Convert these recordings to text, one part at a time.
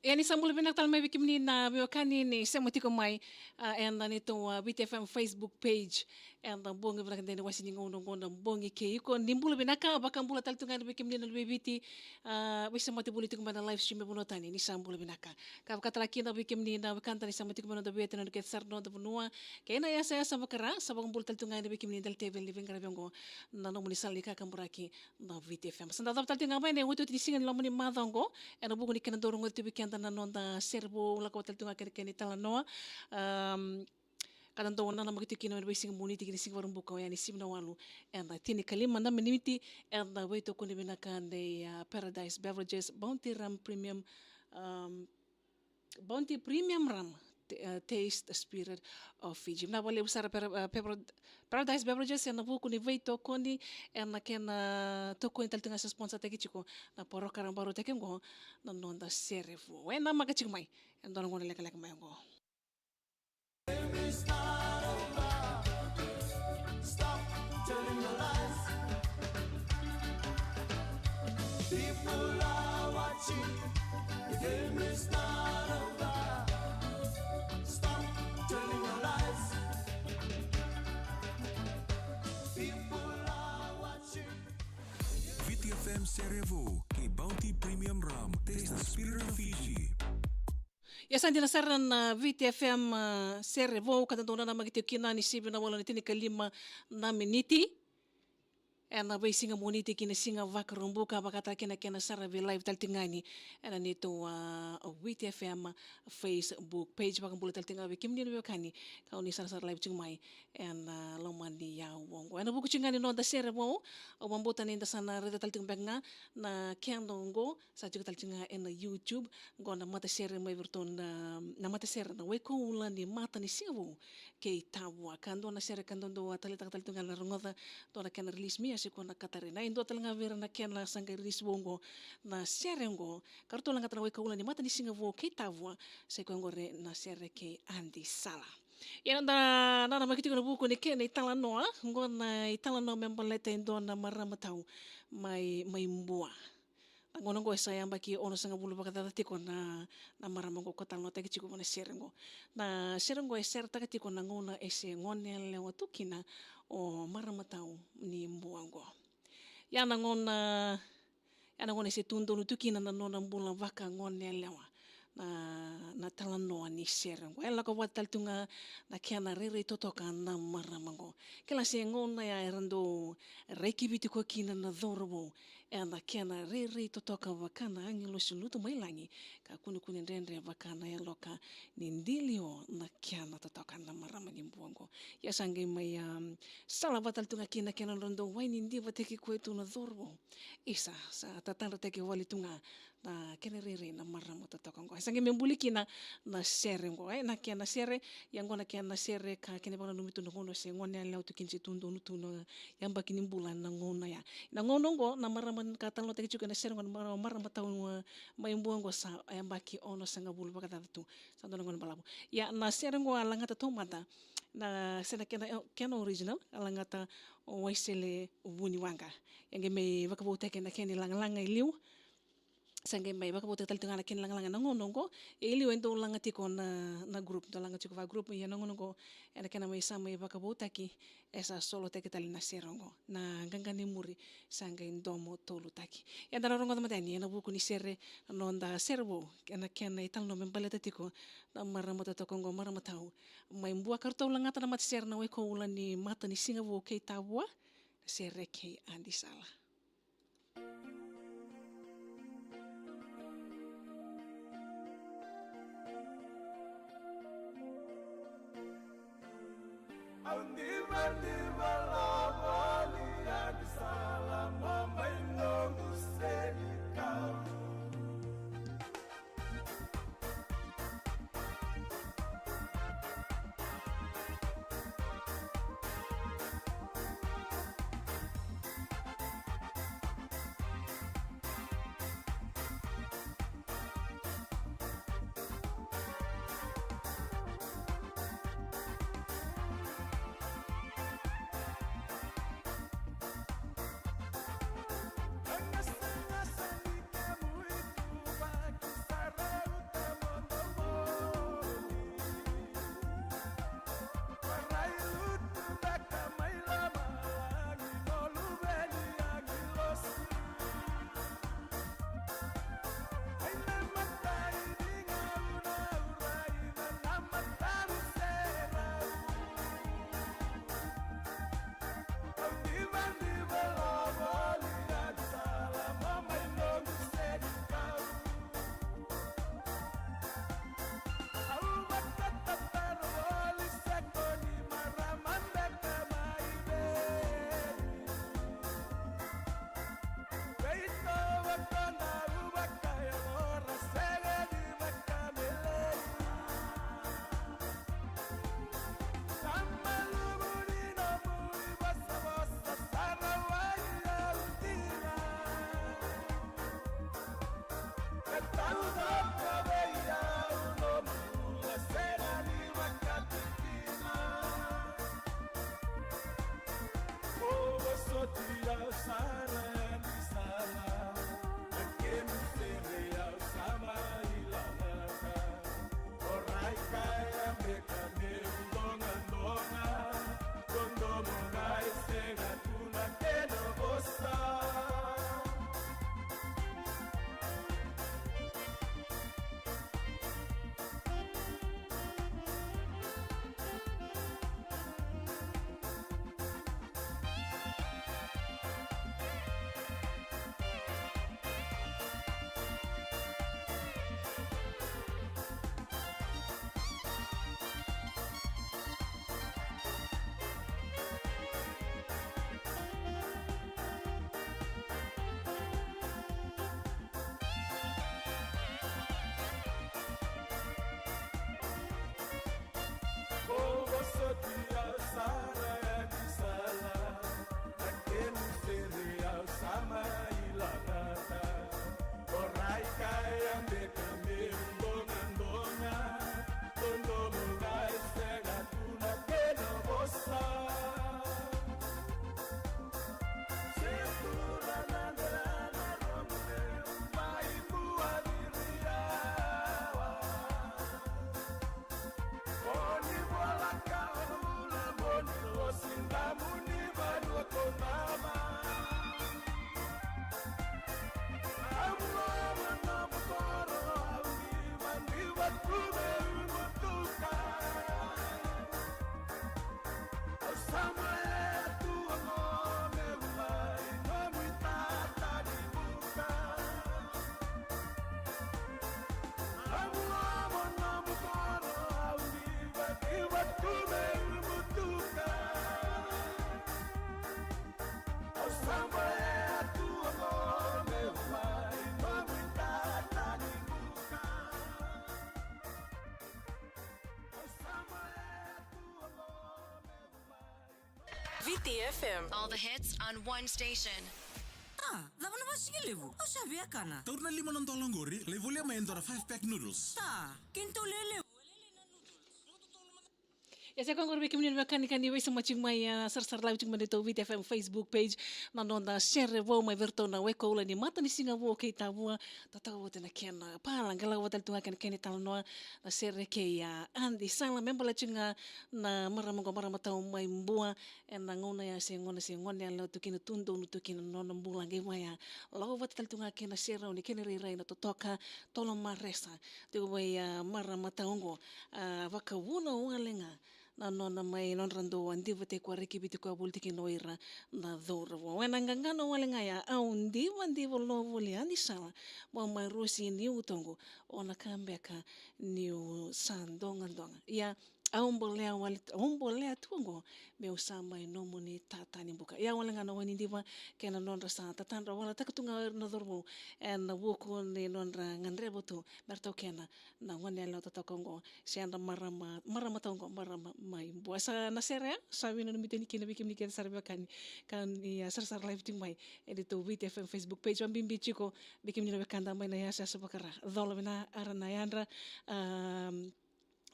Yani sambil binaktal may bikimni na biwakani ni sa mati ko may and nito BTFM Facebook page and bongi binak din wasi ningo nong bongi ke ko nimbul binaka bakang bula tal tungan bikimni na bibiti wisa mati buli tungan na live stream bunotani ni sambul binaka ka katalaki na bikimni na kanta ni sa mati ko na bibiti na ket sarno da bunua kaya na ya saya sama kara sabang bul tal tungan bikimni dal table living grabengo na no munisal ka kamburaki na BTFM sanda tal tungan may ne wutu tisingan lamuni madango and bugo ni kana dorong wutu bikanta na nonda serbo la ko tal tunga kene tala noa kadang tahu nana magiti kino bersing muni tiki sing warung buka yani simna walu and tini kalima na menimiti and wait to kuni binakan de Paradise Beverages Bounty Ram Premium Bounty Premium Ram Taste the Spirit of Fiji. Na wale usara Paradise Beverages and nabu kuni wait to kuni and na kena to kuni tal tunga sa sponsor teki chiko na poro karambaro teki ngo na nonda serefu. Wena magachik mai and dono ngone leka mai ngo. People are watching, the game is not over. Stop telling your lies. People are watching. VTFM SERE-Adi kay Bounty Premium Rum. Taste the spirit of Fiji. Yes, andi nasaran VTFM SERE-Adi kadandona na magitiw kinani sibi na wala nitini kalima na miniti. Ena bai singa moniti kina singa vakarumbuka bakata kena sara vi live taltingani ena nito WTFM Facebook page bakang bulu taltinga vi kimni vi kani kau ni sara live chingmai ena lomandi ya wongo ena buku chingani no da sere mo o mambuta ni da sana reda talting benga na kendongo sa juga taltinga ena YouTube gona mata sere mai virton na mata sere na Waikoula ni mata ni singa ke Tavua kando na sere kando do talita taltinga na rongoda do na kena release mi ko na Katarina indo talanga vera na kena sanga risbongo na serengo karto langa tana Waikoula ni mata ni singa vo ke Tavua se ko ngore na SERE-Adi Sala yana da na makiti ko buku ni kena itala noa ngona itala no membaleta indo na maramatau mai mbua ngono go saya ambaki ono sanga bulu bakata tiko na maramango kota no teki chiko na serengo serta tiko na ngona ese ngone le watukina o maramatau ni mbuango yana ngona ese tundo no tukina na nona mbula vaka ngone lewa na talanoa ni serengo ela ko watal tunga na kiana rere totoka na maramango kila se ngona ya erando reiki biti ko kina na dhorbo na kiana rere totoka wakana angelo suluto mailangi ka kunu ndendre wakana ya loka ni ndilio na kiana totoka na maramangi mbuango ya sange mai sala watal tunga kina rondo waini ndi wateki kwetu na dhorbo isa sa tatanda teki wali tunga na kene rere na maramo totoka ngo sange membuliki na sere ngo na kia na sere yang ngona kia na sere ka kene bana numitu ngono se ngone le auto kinsi tundo nutu no yang bakini bulan na ngono ya na ngono ngo na maraman ka talo teki chuka na sere ngo marama tau mai mbuango sa yang baki ono sanga bulu bakata tu sa ndo ngono balabu ya na sere ngo alanga ta tomata na sena kena original alanga ta waisele wuni wanga yang me bakabote kena kene langa iliu sange mai baka bote tal tengana ken lang na ngono ngo ili wento langa tiko na group to langa tiko va group ya ngono ngo ena kena mai sama baka bote ki esa solo teke tal na serongo na gangani muri sange ndomo tolu taki ya dara rongo tamatani na buku ni sere no nda serbo ena kena ital no membaleta tiko na marama to kongo marama tau mai mbua karto langa ta mat ser na Waikoula ni mata ni singa vo ke Tavua SERE-Adi Sala. Andiva lavali adi sala mamai no museka. SERE-Adi Sala-MATASERE-Waikoula Orai kaya mbeka mbonga tondo mulai sega tuna kena bosa sekura nandelana romne mai buadiriawa oni bola kaula boni losinda muni badu konama VTFM. All the hits on one station. Laban na ba sige levo? O sabi ka na? Taur na 5 ng tolong gori, level yung main 5-pack noodles. Kinto lele. Yes, ako ngor bikim ni bakani kani wei samaching mai sar live ting manito VTFM Facebook page nanonda share vo mai verto na Waikoula ni mata ni singa vo kei tavua tatawo tena kena palang gala watal tunga kan keni talno na SERE-Adi Sala-Member chinga na marama tau mai mbua na ngona ya ngona lo tukina tundo no tukina non mbula ngai mai lo watal tunga kena share ni keni rai na totoka tolo maresa tu wei marama taungo vaka wuna walenga na nona mai non rando andi vate kwa reki biti kwa bultiki noira na dhora wena ngangano wale ngaya au ndi volo vole andi sala mo mai rosi ni utongo ona kambeka ni sandonga ya umbolea tuongo me usama inomo ni tata ni buka ya wala ngana wani ndiva kena nonra sa tatandra wala takatunga na dorbo en wuko ni nonra ngandrebo tu berto kena na wani ala tatakongo sianda marama tongo marama mai buasa na sere sabi no miteni kina bikim ni kena sarbe kan ya sar live ting mai edito VTFM Facebook page ambimbi chiko bikim ni bekanda mai na ya sa sabakara dolbina arana yandra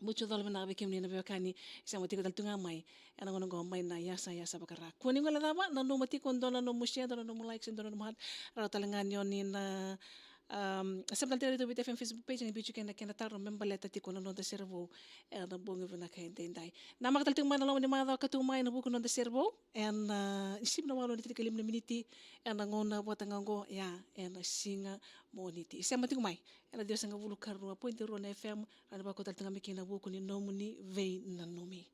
mucho dol na bikim ni na bekani sama tika dal tunga mai ana ngono mai na yasa bakara kuni ngala daba na no mati kon dona no musia dona no likes dona no mahat ra talangan yon ni na sabdal tere to VTFM Facebook page ni bichu kena tar member leta ti kono no de servo na bongo vena kain dai na maktal tung mana lawan ni ma ka tu mai na buku no de servo en isim na walo ni tikalim na miniti en ngona botangango ya en singa moniti sama tung mai en dia sanga bulu karua point ro na FM ana ba ko tal tunga mikina buku ni nomuni vei na nomi